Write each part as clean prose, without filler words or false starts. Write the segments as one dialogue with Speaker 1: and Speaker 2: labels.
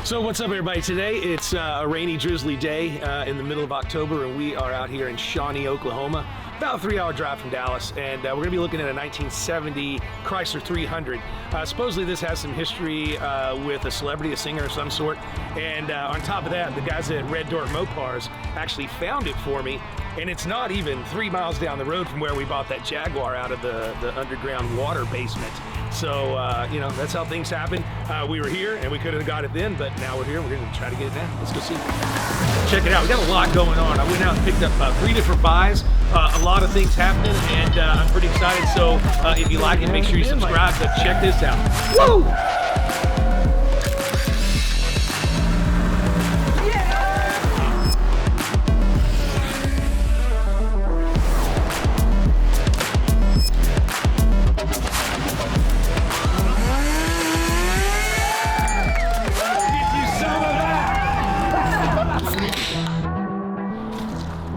Speaker 1: So what's up, everybody? Today it's a rainy, drizzly day in the middle of October, and we are out here in Shawnee, Oklahoma, about a 3-hour drive from Dallas, and we're going to be looking at a 1970 Chrysler 300. Supposedly this has some history with a celebrity, a singer of some sort, and on top of that, the guys at Red Door MOPARs actually found it for me, and it's not even 3 miles down the road from where we bought that Jaguar out of the underground water basement. So, you know, that's how things happen. We were here and we could have got it then, but now we're here. We're going to try to get it now. Let's go see. Check it out. We got a lot going on. I went out and picked up 3 different buys, a lot of things happening, and I'm pretty excited. So if you like it, make sure you subscribe. But check this out. Woo!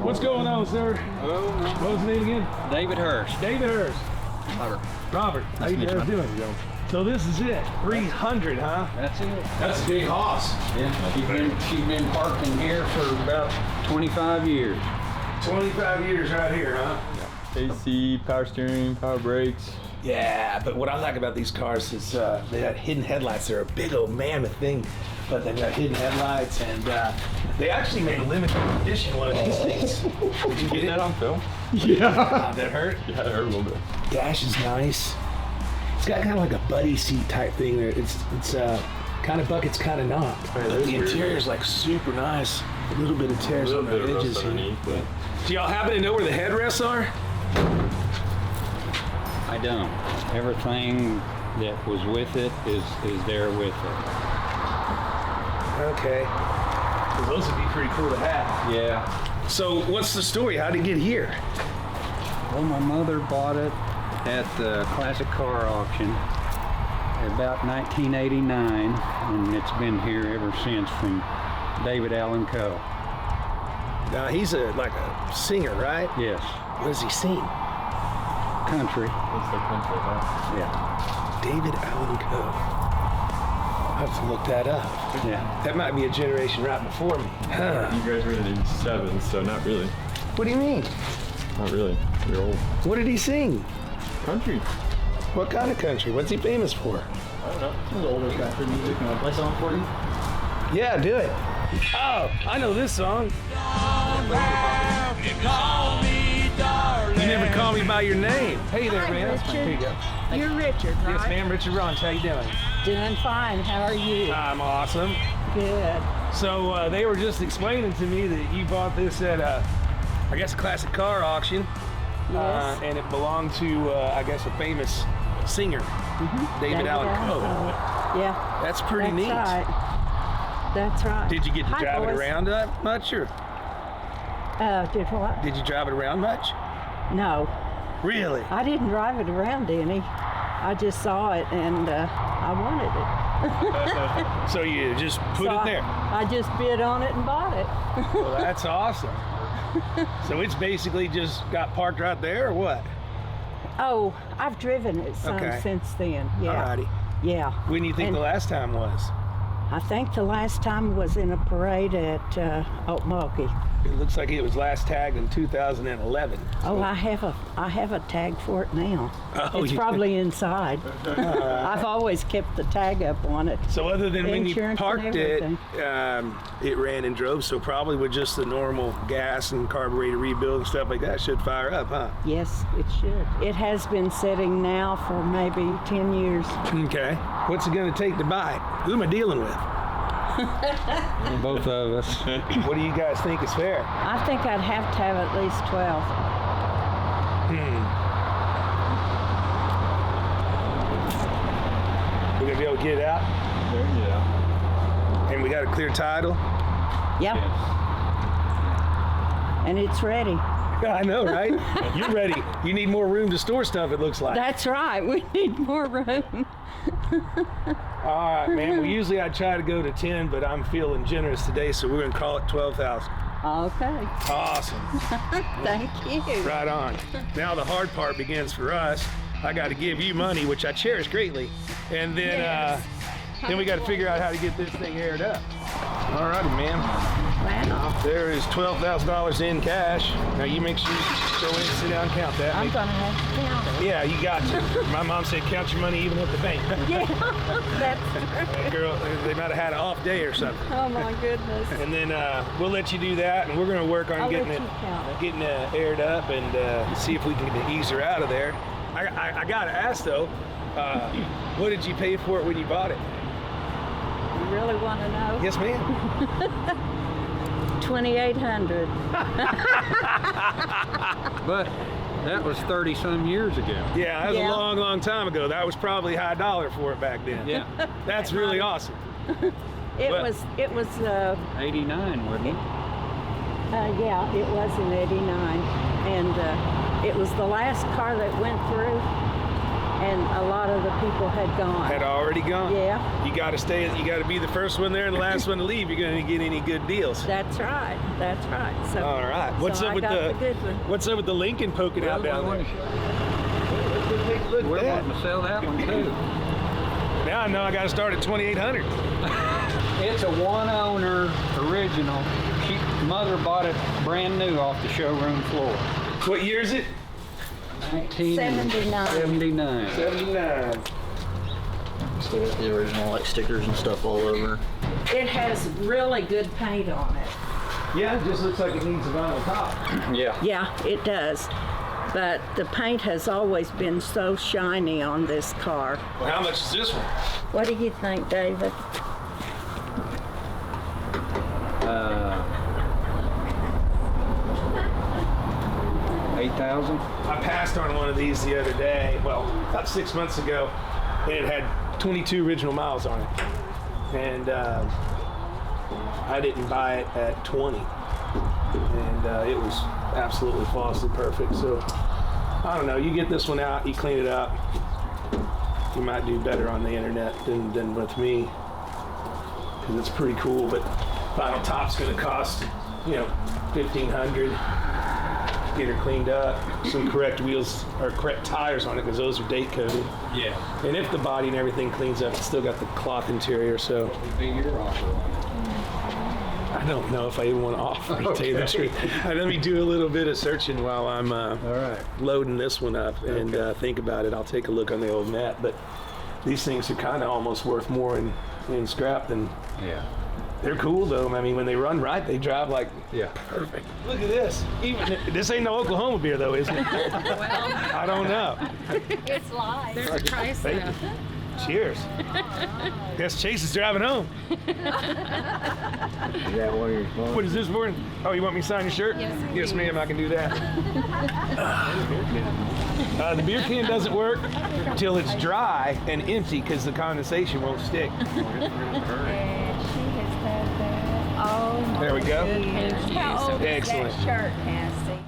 Speaker 1: What's going on, sir?
Speaker 2: Hello.
Speaker 1: What was his name again?
Speaker 2: David Hurst.
Speaker 1: David Hurst. Robert. How you guys doing? So this is it. 300, huh?
Speaker 2: That's it.
Speaker 1: That's a big hoss.
Speaker 2: Yeah. She's been parked in here for about 25 years.
Speaker 1: 25 years right here, huh?
Speaker 3: AC, power steering, power brakes.
Speaker 1: Yeah, but what I like about these cars is they got hidden headlights. They're a big old mammoth thing, but they've got hidden headlights, and they actually made a limited edition one of these things. Did you get that on film? Yeah. That hurt?
Speaker 3: Yeah, it hurt a little bit.
Speaker 1: Dash is nice. It's got kind of like a buddy seat type thing there. It's kind of buckets, kind of not. But the interior is like super nice. A little bit of tears on the edges here. Do y'all happen to know where the headrests are?
Speaker 2: I don't. Everything that was with it is there with it.
Speaker 1: Okay. Well, those would be pretty cool to have.
Speaker 2: Yeah.
Speaker 1: So what's the story? How did it get here?
Speaker 2: Well, my mother bought it at the classic car auction about 1989, and it's been here ever since from David Allan Coe.
Speaker 1: Now he's like a singer, right?
Speaker 2: Yes.
Speaker 1: What does he sing?
Speaker 2: Country.
Speaker 3: What's the country about?
Speaker 2: Yeah.
Speaker 1: David Allan Coe. I have to look that up.
Speaker 2: Yeah.
Speaker 1: That might be a generation right before me. Huh.
Speaker 3: You graduated in '87, so not really.
Speaker 1: What do you mean?
Speaker 3: Not really. You're old.
Speaker 1: What did he sing?
Speaker 3: Country.
Speaker 1: What kind of country? What's he famous for?
Speaker 3: I don't know. Some of the older country music. You want to play something for you?
Speaker 1: Yeah, do it. Oh, I know this song. You never call me by your name. Hey there, man.
Speaker 4: Richard.
Speaker 1: Here you go.
Speaker 4: You're Richard, right?
Speaker 1: Yes, ma'am. Richard Ronch. How you doing?
Speaker 4: Doing fine. How are you?
Speaker 1: I'm awesome.
Speaker 4: Good.
Speaker 1: So they were just explaining to me that you bought this at I guess a classic car auction.
Speaker 4: Yes.
Speaker 1: And it belonged to, I guess, a famous singer, David Allan Coe.
Speaker 4: Yeah.
Speaker 1: That's pretty neat.
Speaker 4: Right. That's right.
Speaker 1: Did you get to
Speaker 4: Hi,
Speaker 1: drive it
Speaker 4: boys.
Speaker 1: around much, or
Speaker 4: Did what?
Speaker 1: did you drive it around much?
Speaker 4: No.
Speaker 1: Really?
Speaker 4: I didn't drive it around any. I just saw it and I wanted it.
Speaker 1: So you just put
Speaker 4: So
Speaker 1: it there?
Speaker 4: I just bid on it and bought it.
Speaker 1: Well, that's awesome. So it's basically just got parked right there, or what?
Speaker 4: Oh, I've driven it some
Speaker 1: Okay.
Speaker 4: since then. Yeah.
Speaker 1: Alrighty.
Speaker 4: Yeah.
Speaker 1: When do you think
Speaker 4: And
Speaker 1: the last time was?
Speaker 4: I think the last time was in a parade at Okmulgee.
Speaker 1: It looks like it was last tagged in 2011.
Speaker 4: Oh, I have a tag for it now.
Speaker 1: Oh,
Speaker 4: It's
Speaker 1: you-
Speaker 4: probably inside. I've always kept the tag up on it.
Speaker 1: So other than when you
Speaker 4: Insurance and
Speaker 1: parked it,
Speaker 4: everything.
Speaker 1: it ran and drove, so probably with just the normal gas and carburetor rebuild and stuff like that, should fire up, huh?
Speaker 4: Yes, it should. It has been sitting now for maybe 10 years.
Speaker 1: Okay. What's it gonna take to buy it? Who am I dealing with?
Speaker 2: Both of us.
Speaker 1: What do you guys think is fair?
Speaker 4: I think I'd have to have at least 12.
Speaker 1: We're gonna be able to get it out,
Speaker 3: Yeah.
Speaker 1: and we got a clear title.
Speaker 4: Yep. And it's ready.
Speaker 1: I know, right? You're ready. You need more room to store stuff, it looks like.
Speaker 4: That's right. We need more room.
Speaker 1: All right, man. Well, usually I try to go to 10, but I'm feeling generous today, so we're gonna call it 12,000.
Speaker 4: Okay.
Speaker 1: Awesome.
Speaker 4: Thank you.
Speaker 1: Right on. Now the hard part begins for us. I got to give you money, which I cherish greatly, and then
Speaker 4: Yes.
Speaker 1: Then we got to figure out how to get this thing aired up. All righty, ma'am.
Speaker 4: Wow.
Speaker 1: There is $12,000 in cash. Now you make sure you go in and sit down and count that.
Speaker 4: I'm gonna have to count it.
Speaker 1: Yeah, you got to. My mom said count your money even at the bank.
Speaker 4: Yeah, that's right.
Speaker 1: Girl, they might have had an off day or something.
Speaker 4: Oh my goodness.
Speaker 1: And then we'll let you do that, and we're going to work on
Speaker 4: I'll
Speaker 1: getting
Speaker 4: let
Speaker 1: it
Speaker 4: you count it.
Speaker 1: getting aired up and see if we can ease her out of there. I got to ask though, what did you pay for it when you bought it?
Speaker 4: You really want to know?
Speaker 1: Yes, ma'am.
Speaker 4: $2,800.
Speaker 2: But that was 30 some years ago.
Speaker 1: Yeah, that was
Speaker 4: Yeah.
Speaker 1: a long, long time ago. That was probably high dollar for it back then.
Speaker 2: Yeah.
Speaker 1: That's really awesome.
Speaker 4: It
Speaker 1: Well-
Speaker 4: was
Speaker 2: 89, wasn't it?
Speaker 4: yeah, it was in '89, and it was the last car that went through, and a lot of the people had gone.
Speaker 1: Had already gone.
Speaker 4: Yeah.
Speaker 1: You got to stay. You got to be the first one there and the last one to leave. You're going to get any good deals.
Speaker 4: That's right. That's right. So.
Speaker 1: All right. What's
Speaker 4: so
Speaker 1: up
Speaker 4: I
Speaker 1: with
Speaker 4: got
Speaker 1: the?
Speaker 4: the good one.
Speaker 1: What's up with the Lincoln poking out
Speaker 2: Well,
Speaker 1: down
Speaker 2: we
Speaker 1: there?
Speaker 2: want to
Speaker 1: Let's take a look
Speaker 2: We're
Speaker 1: at
Speaker 2: wanting
Speaker 1: that.
Speaker 2: to sell that one too.
Speaker 1: Now I know I got to start at 2,800.
Speaker 2: It's a one owner original. Mother bought it brand new off the showroom floor.
Speaker 1: What year is it?
Speaker 4: 79.
Speaker 2: 79.
Speaker 1: 79.
Speaker 3: Still got the original like stickers and stuff all over.
Speaker 4: It has really good paint on it.
Speaker 1: Yeah, it just looks like it needs a vinyl top.
Speaker 2: Yeah.
Speaker 4: Yeah, it does. But the paint has always been so shiny on this car.
Speaker 1: Well, how much is this one?
Speaker 4: What do you think, David?
Speaker 2: 8,000.
Speaker 1: I passed on one of these the other day, well, about 6 months ago, and it had 22 original miles on it. And I didn't buy it at 20. And it was absolutely flawlessly perfect. So, I don't know, you get this one out, you clean it up, you might do better on the internet than with me. Because it's pretty cool, but vinyl top's gonna cost, $1,500. Get her cleaned up, some correct wheels or correct tires on it because those are date coded.
Speaker 2: Yeah.
Speaker 1: And if the body and everything cleans up, it's still got the cloth interior. So
Speaker 2: Would be your offer on
Speaker 1: I don't know if I even want to offer to tell you the truth. Let me do a little bit of searching while I'm
Speaker 2: it. All right.
Speaker 1: loading this one up and think about it. I'll take a look on the old map, but these things are kind of almost worth more in scrap than.
Speaker 2: Yeah.
Speaker 1: They're cool though. I mean, when they run right, they drive like
Speaker 2: Yeah.
Speaker 1: perfect. Look at this. Even this ain't no Oklahoma beer though, is it? I don't know.
Speaker 5: It's live. There's a
Speaker 1: Thank
Speaker 5: Chrysler.
Speaker 1: you. Cheers. Guess Chase is driving home.
Speaker 3: Is that one of your phones?
Speaker 1: What is this for? Oh, you want me to sign your shirt?
Speaker 5: Yes,
Speaker 1: Yes,
Speaker 5: please.
Speaker 1: ma'am, I can do that. The beer can doesn't work until it's dry and empty because the condensation won't stick.
Speaker 5: And she has had that. Oh my
Speaker 1: There we go.
Speaker 5: goodness. How old is
Speaker 1: Excellent.
Speaker 5: that shirt, Cassie?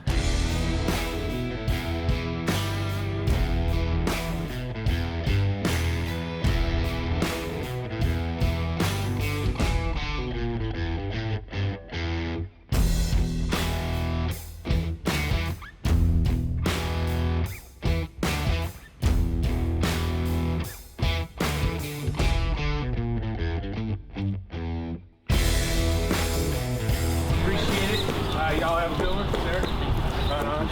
Speaker 1: Appreciate it. Y'all have a good one, sir. Right on.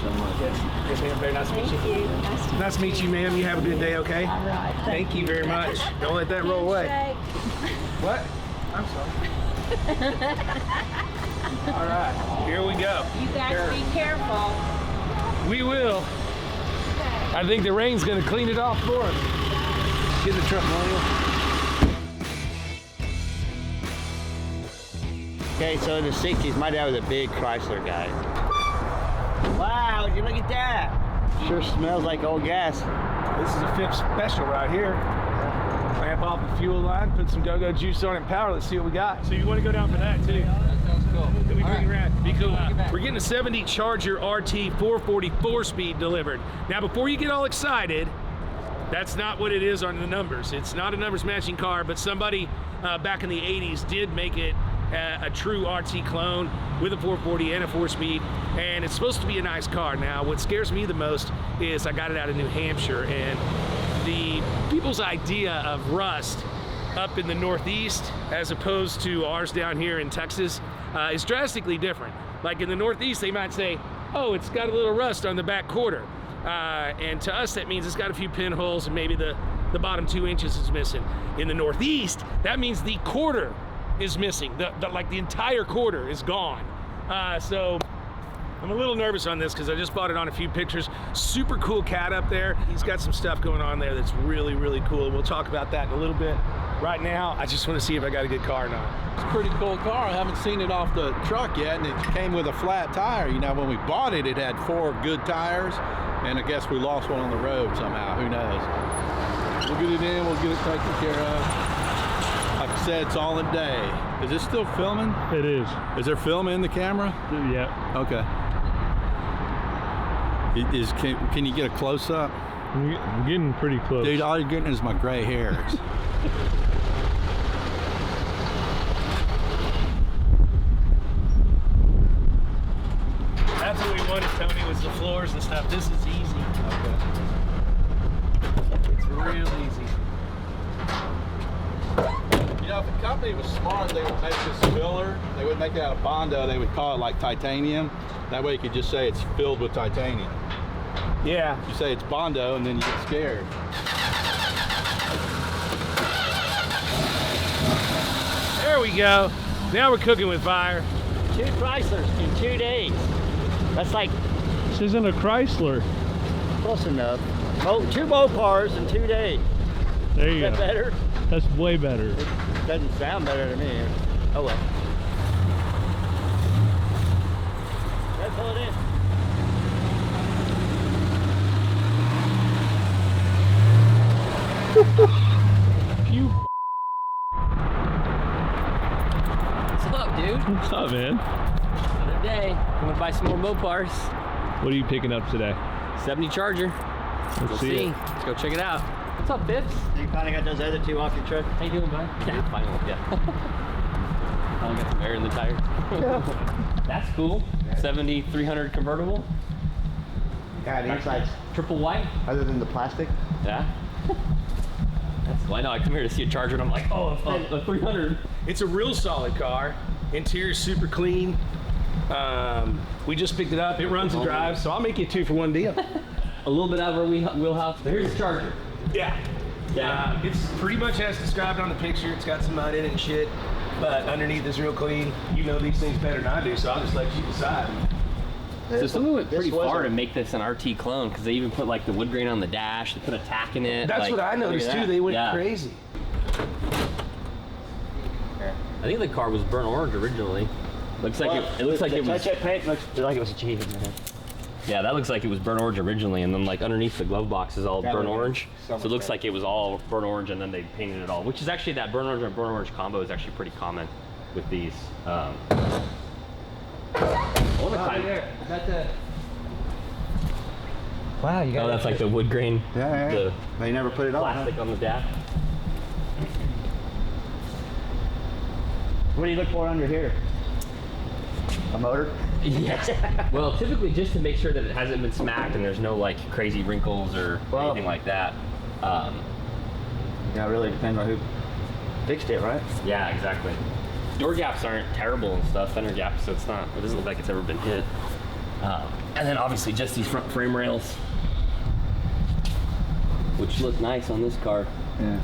Speaker 1: Yes, ma'am. Very nice to meet you.
Speaker 4: Thank you.
Speaker 1: Nice to meet you, ma'am. You have a good day, okay?
Speaker 4: All right.
Speaker 1: Thank you very much. Don't let that roll away. What? I'm sorry. All right, here we go.
Speaker 5: You guys be careful.
Speaker 1: We will. I think the rain's gonna clean it off for us. Get in the truck, Millennial.
Speaker 6: Okay, so in the 60s, my dad was a big Chrysler guy. Wow, would you look at that? Sure smells like old gas.
Speaker 1: This is a Phipps special right here. Ramp off the fuel line, put some go-go juice on it and power. Let's see what we got. So you want to go down for that too? That sounds cool. Then we bring it around. Be cool. We're getting a 70 Charger RT 440 4-speed delivered. Now, before you get all excited, that's not what it is on the numbers. It's not a numbers matching car, but somebody back in the 80s did make it a true RT clone with a 440 and a 4-speed, and it's supposed to be a nice car. Now, what scares me the most is I got it out of New Hampshire, and the people's idea of rust up in the Northeast as opposed to ours down here in Texas is drastically different. Like in the Northeast, they might say, oh, it's got a little rust on the back quarter. And to us, that means it's got a few pinholes and maybe the bottom 2 inches is missing. In the Northeast, that means the quarter is missing. Like the entire quarter is gone. So I'm a little nervous on this because I just bought it on a few pictures. Super cool cat up there. He's got some stuff going on there that's really, really cool. We'll talk about that in a little bit. Right now, I just want to see if I got a good car or not.
Speaker 7: It's a pretty cool car. I haven't seen it off the truck yet, and it came with a flat tire. You know, when we bought it, it had 4 good tires, and I guess we lost one on the road somehow. Who knows? We'll get it in. We'll get it taken care of. Like I said, it's all in day. Is it still filming?
Speaker 8: It is.
Speaker 7: Is there film in the camera?
Speaker 8: Yeah.
Speaker 7: Okay. Can you get a close-up?
Speaker 8: I'm getting pretty close.
Speaker 7: Dude, all you're getting is my gray hairs.
Speaker 1: That's what we wanted, Tony, was the floors and stuff. This is easy.
Speaker 7: Okay.
Speaker 1: It's real easy.
Speaker 7: You know, if the company was smart, they would make this filler. They wouldn't make it out of Bondo. They would call it like titanium. That way you could just say it's filled with titanium.
Speaker 1: Yeah.
Speaker 7: You say it's Bondo and then you get scared.
Speaker 1: There we go. Now we're cooking with fire.
Speaker 6: 2 Chryslers in 2 days. That's like
Speaker 8: This isn't a Chrysler.
Speaker 6: close enough. 2 MOPARs in 2 days.
Speaker 8: There you
Speaker 6: Is that
Speaker 8: go.
Speaker 6: better?
Speaker 8: That's way better.
Speaker 6: Doesn't sound better to me. Oh well. Let's pull it in.
Speaker 8: You.
Speaker 9: What's up, dude?
Speaker 8: What's up, man?
Speaker 9: Another day. Coming to buy some more MOPARs.
Speaker 8: What are you picking up today?
Speaker 9: 70 Charger.
Speaker 8: Let's
Speaker 9: We'll
Speaker 8: see
Speaker 9: see.
Speaker 8: it.
Speaker 9: Let's go check it out. What's up, Bibbs?
Speaker 3: You finally got those other 2 off your truck?
Speaker 9: How you doing, bud? Yeah, finally, yeah. Finally got some air in the tire. That's cool. 7300 convertible.
Speaker 3: Yeah, the inside's
Speaker 9: Triple white.
Speaker 3: other than the plastic.
Speaker 9: Yeah. That's cool. I know. I come here to see a Charger and I'm like, oh, a 300.
Speaker 1: It's a real solid car. Interior's super clean. We just picked it up. It runs and drives, so I'll make you a 2 for 1 deal.
Speaker 9: A little bit out of our wheelhouse. But here's the Charger.
Speaker 1: Yeah.
Speaker 9: Yeah.
Speaker 1: It's pretty much as described on the picture. It's got some mud in it and shit, but underneath is real clean. You know these things better than I do, so I'll just let you decide.
Speaker 9: So someone went pretty
Speaker 3: was
Speaker 9: far
Speaker 3: a-
Speaker 9: to make this an RT clone because they even put like the wood grain on the dash. They put a tack in it.
Speaker 1: That's
Speaker 9: like,
Speaker 1: what I
Speaker 9: look at
Speaker 1: noticed too.
Speaker 9: that.
Speaker 1: They went
Speaker 9: Yeah.
Speaker 1: crazy.
Speaker 9: I think the car was burnt orange originally. Looks like it looks like it was.
Speaker 3: That paint looks like it was achieved, man.
Speaker 9: Yeah, that looks like it was burnt orange originally, and then like underneath the glove box is all
Speaker 3: Probably
Speaker 9: burnt orange.
Speaker 3: so
Speaker 9: So
Speaker 3: much
Speaker 9: it looks
Speaker 3: better.
Speaker 9: like it was all burnt orange, and then they painted it all. Which is actually that burnt orange and burnt orange combo is actually pretty common with these. I want to kind
Speaker 3: Is that the... Wow, you got
Speaker 9: Oh, that's like the wood grain.
Speaker 3: Yeah,
Speaker 9: The
Speaker 3: They never put it on, huh?
Speaker 9: plastic on the dash.
Speaker 3: What do you look for under here? A motor?
Speaker 9: Yes. Well, typically just to make sure that it hasn't been smacked and there's no like crazy wrinkles or
Speaker 3: Well-
Speaker 9: anything like that.
Speaker 3: Yeah, it really depends on who fixed it, right?
Speaker 9: Yeah, exactly. Door gaps aren't terrible and stuff, fender gaps, so it doesn't look like it's ever been hit. And then obviously just these front frame rails, which look nice on this car.
Speaker 3: Yeah.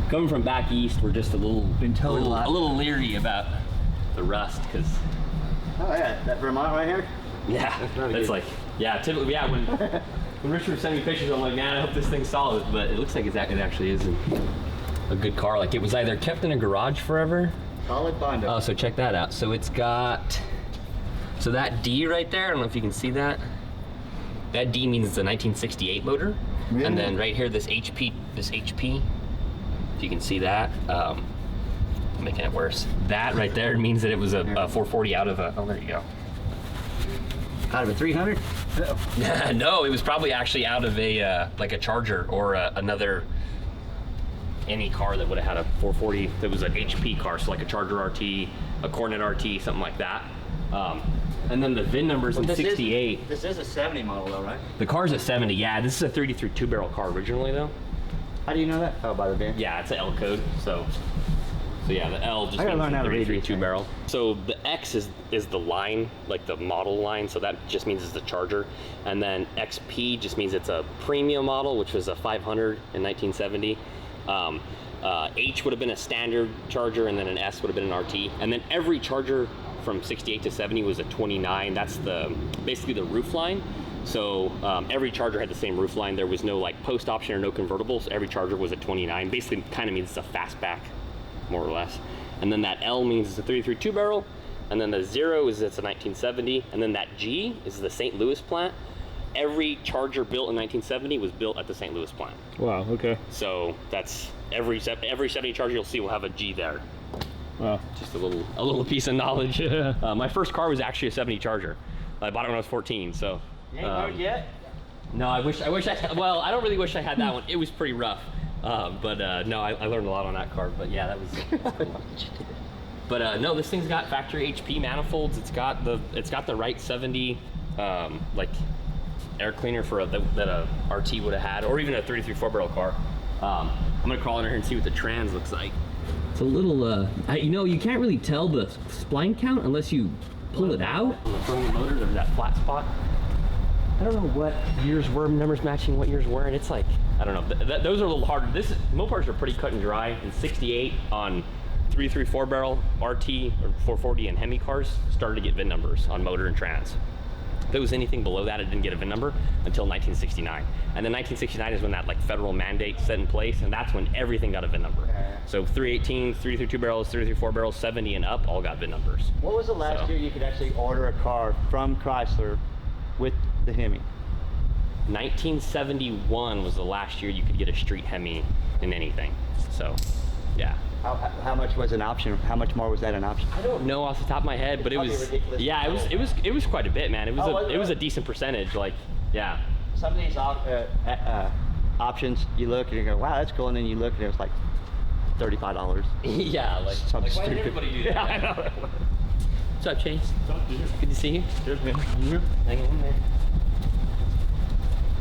Speaker 9: Coming from back east, we're just a little
Speaker 3: towed a lot.
Speaker 9: leery about the rust, because
Speaker 3: Oh yeah, that Vermont right here?
Speaker 9: yeah,
Speaker 3: not a
Speaker 9: it's
Speaker 3: good-
Speaker 9: like typically when Richard sent me pictures, I'm like, man, I hope this thing's solid, but it looks like it actually is a good car. Like it was either kept in a garage forever.
Speaker 3: Solid Bondo.
Speaker 9: Oh, so check that out. So it's got, so that D right there, I don't know if you can see that. That D means it's a 1968 motor.
Speaker 3: Really?
Speaker 9: And then right here, this HP, if you can see that, making it worse. That right there means that it was a 440 out of a, oh, there you go.
Speaker 3: Out of a 300?
Speaker 9: No, it was probably actually out of a, like a Charger or another, any car that would have had a 440 that was an HP car, so like a Charger RT, a Cornet RT, something like that. And then the VIN number's in 68.
Speaker 3: This is a 70 model though, right?
Speaker 9: The car's at 70, yeah. This is a 33 two-barrel car originally though.
Speaker 6: How do you know that? Oh, by the VIN.
Speaker 9: Yeah, it's an L code. So yeah, the L just
Speaker 6: I gotta
Speaker 9: means
Speaker 6: learn how to read
Speaker 9: 33
Speaker 6: these
Speaker 9: two
Speaker 6: things.
Speaker 9: barrel. So the X is the line, like the model line. So that just means it's the Charger. And then XP just means it's a premium model, which was a 500 in 1970. H would have been a standard Charger, and then an S would have been an RT. And then every Charger from 68 to 70 was a 29. That's basically the roof line. So every Charger had the same roof line. There was no like post option or no convertibles. Every Charger was a 29. Basically kind of means it's a fastback, more or less. And then that L means it's a 33 two barrel. And then the 0 is it's a 1970. And then that G is the St. Louis plant. Every Charger built in 1970 was built at the St. Louis plant.
Speaker 8: Wow. Okay.
Speaker 9: So that's every 70 Charger you'll see will have a G there.
Speaker 8: Wow.
Speaker 9: Just a little piece of knowledge.
Speaker 8: Yeah.
Speaker 9: My first car was actually a 70 Charger. I bought it when I was 14. So.
Speaker 6: You ain't learned yet?
Speaker 9: No, I wish well, I don't really wish I had that one. It was pretty rough. But no, I learned a lot on that car. But yeah, that was cool. But no, this thing's got factory HP manifolds. It's got the right 70 like air cleaner for that a RT would have had, or even a 33 4-barrel car. I'm gonna crawl in here and see what the trans looks like. It's a little, you can't really tell the spline count unless you pull it out. On the front of the motor, there's that flat spot. I don't know what years were numbers matching what years were, and it's like, I don't know. Those are a little harder. MOPARs are pretty cut and dry. In 68 on 3.3 4-barrel RT or 440 and Hemi cars started to get VIN numbers on motor and trans. If it was anything below that, it didn't get a VIN number until 1969. And then 1969 is when that like federal mandate set in place, and that's when everything got a VIN number. So 318, 3.3 two barrels, 3.3 4 barrels, 70 and up all got VIN numbers.
Speaker 6: What was the last year you could actually order a car from Chrysler with the Hemi?
Speaker 9: 1971 was the last year you could get a street Hemi in anything. So, yeah.
Speaker 6: How much was an option? How much more was that an option?
Speaker 9: I don't know off the top of my head, but it was
Speaker 6: ridiculous.
Speaker 9: Yeah, it was quite a bit, man. It was a decent percentage, like, yeah.
Speaker 6: Some of these options, you look and you go, wow, that's cool, and then you look and it was like $35.
Speaker 9: Yeah, like
Speaker 6: Something
Speaker 9: why did
Speaker 6: stupid.
Speaker 9: everybody do that?
Speaker 6: Yeah, I know.
Speaker 9: What's up, Chase? Good to see you. Cheers, man. Hang in there.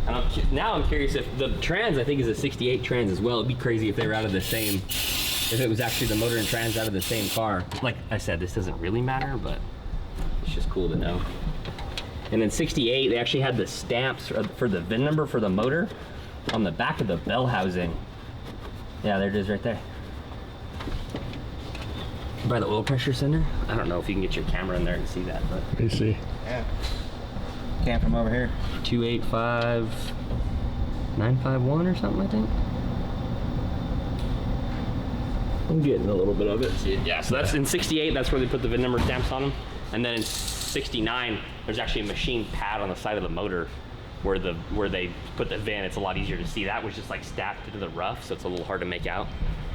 Speaker 9: And now I'm curious if the trans, I think, is a 68 trans as well. It'd be crazy if they were out of the same, if it was actually the motor and trans out of the same car. Like I said, this doesn't really matter, but it's just cool to know. And in 68, they actually had the stamps for the VIN number for the motor on the back of the bell housing. Yeah, there it is right there. By the oil pressure center. I don't know if you can get your camera in there and see that, but.
Speaker 8: Let me see.
Speaker 6: Yeah. Came from over here.
Speaker 9: 285951 or something, I think. I'm getting a little bit of it. Yeah, so that's in 68, that's where they put the VIN number stamps on them. And then in 69, there's actually a machine pad on the side of the motor where they put the VIN. It's a lot easier to see. That was just like stacked into the rough, so it's a little hard to make out.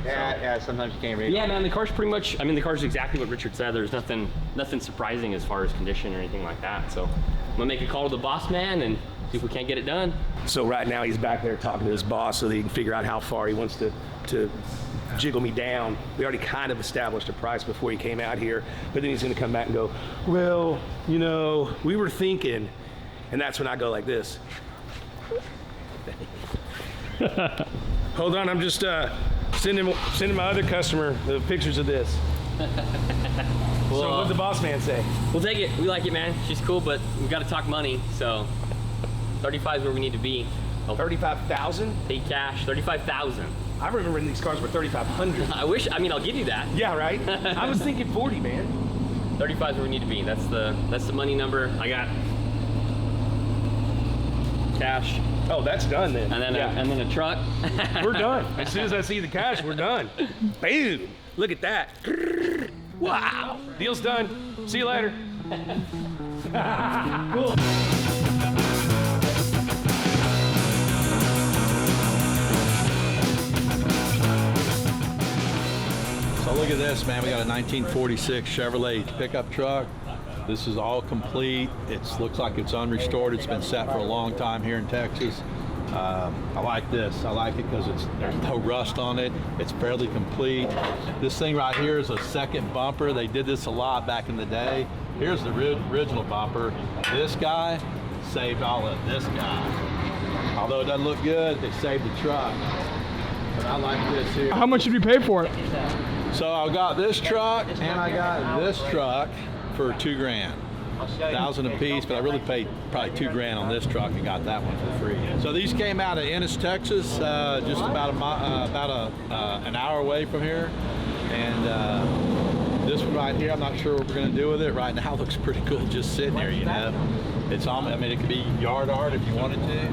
Speaker 6: Yeah, sometimes you can't read.
Speaker 9: Yeah, man, the car's pretty much, the car's exactly what Richard said. There's nothing surprising as far as condition or anything like that. So I'm gonna make a call to the boss man and see if we can't get it done.
Speaker 1: So right now he's back there talking to his boss so that he can figure out how far he wants to jiggle me down. We already kind of established a price before he came out here, but then he's gonna come back and go, well, we were thinking, and that's when I go like this. Hold on, I'm just sending my other customer the pictures of this.
Speaker 9: Well,
Speaker 1: So what'd the boss man say?
Speaker 9: We'll take it. We like it, man. She's cool, but we got to talk money. So 35 is where we need to be.
Speaker 1: 35,000?
Speaker 9: Pay cash. 35,000.
Speaker 1: I remember when these cars were 3,500.
Speaker 9: I'll give you that.
Speaker 1: Yeah, right? I was thinking 40, man.
Speaker 9: 35 is where we need to be. That's the money number. I got cash.
Speaker 1: Oh, that's done then.
Speaker 9: And then a truck.
Speaker 1: We're done. As soon as I see the cash, we're done. Boom. Look at that. Wow. Deal's done. See you later. Cool.
Speaker 7: So look at this, man. We got a 1946 Chevrolet pickup truck. This is all complete. It looks like it's unrestored. It's been set for a long time here in Texas. I like this. I like it because there's no rust on it. It's fairly complete. This thing right here is a second bumper. They did this a lot back in the day. Here's the original bumper. This guy saved all of this guy. Although it doesn't look good, they saved the truck. I like this here.
Speaker 10: How much did you pay for it?
Speaker 7: So I got this truck and I got this truck for $2 grand. $1,000 a piece, but I really paid probably $2 grand on this truck and got that one for free. So these came out of Ennis, Texas, just about an hour away from here. And this one right here, I'm not sure what we're going to do with it. Right now, it looks pretty cool just sitting here, you know. It's on. I mean, it could be yard art if you wanted to,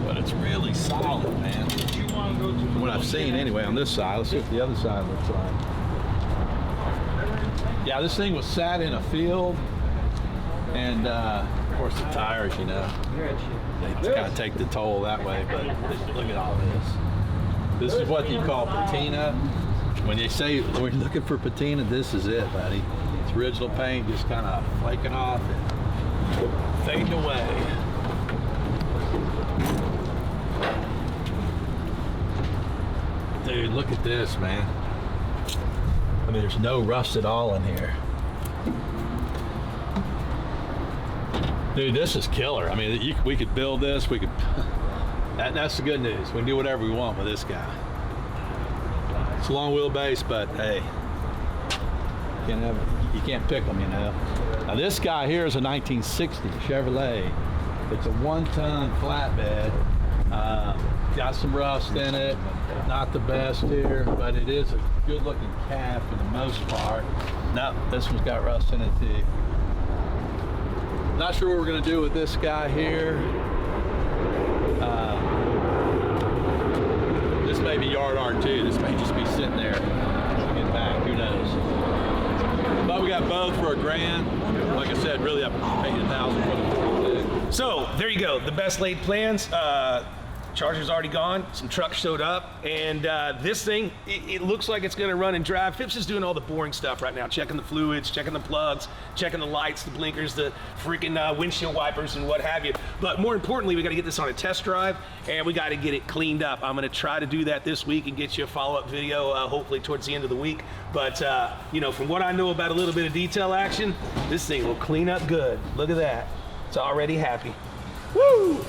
Speaker 7: but it's really solid, man. From what I've seen anyway on this side. Let's see what the other side looks like. Yeah, this thing was sat in a field. And of course the tires, you know, they kind of take the toll that way, but look at all this. This is what you call patina. When you say, when you're looking for patina, this is it, buddy. It's original paint just kind of flaking off and fading away. Dude, look at this, man. I mean, there's no rust at all in here. Dude, this is killer. I mean, we could build this. We could. That's the good news. We can do whatever we want with this guy. It's a long wheelbase, but hey, you can't pick them, you know. Now this guy here is a 1960 Chevrolet. It's a 1-ton flatbed. Got some rust in it. Not the best here, but it is a good-looking cab for the most part. No, this one's got rust in it too. Not sure what we're going to do with this guy here. This may be yard art too. This may just be sitting there to get back. Who knows? But we got both for $1 grand. Like I said, really I paid $1,000 for the 42.
Speaker 1: So there you go. The best laid plans. Charger's already gone. Some trucks showed up, and this thing, it looks like it's gonna run and drive. Phipps is doing all the boring stuff right now, checking the fluids, checking the plugs, checking the lights, the blinkers, the freaking windshield wipers, and what have you. But more importantly, we gotta get this on a test drive, and we gotta get it cleaned up. I'm gonna try to do that this week and get you a follow-up video, hopefully towards the end of the week. But you know, from what I know about a little bit of detail action, this thing will clean up good. Look at that. It's already happy. Woo!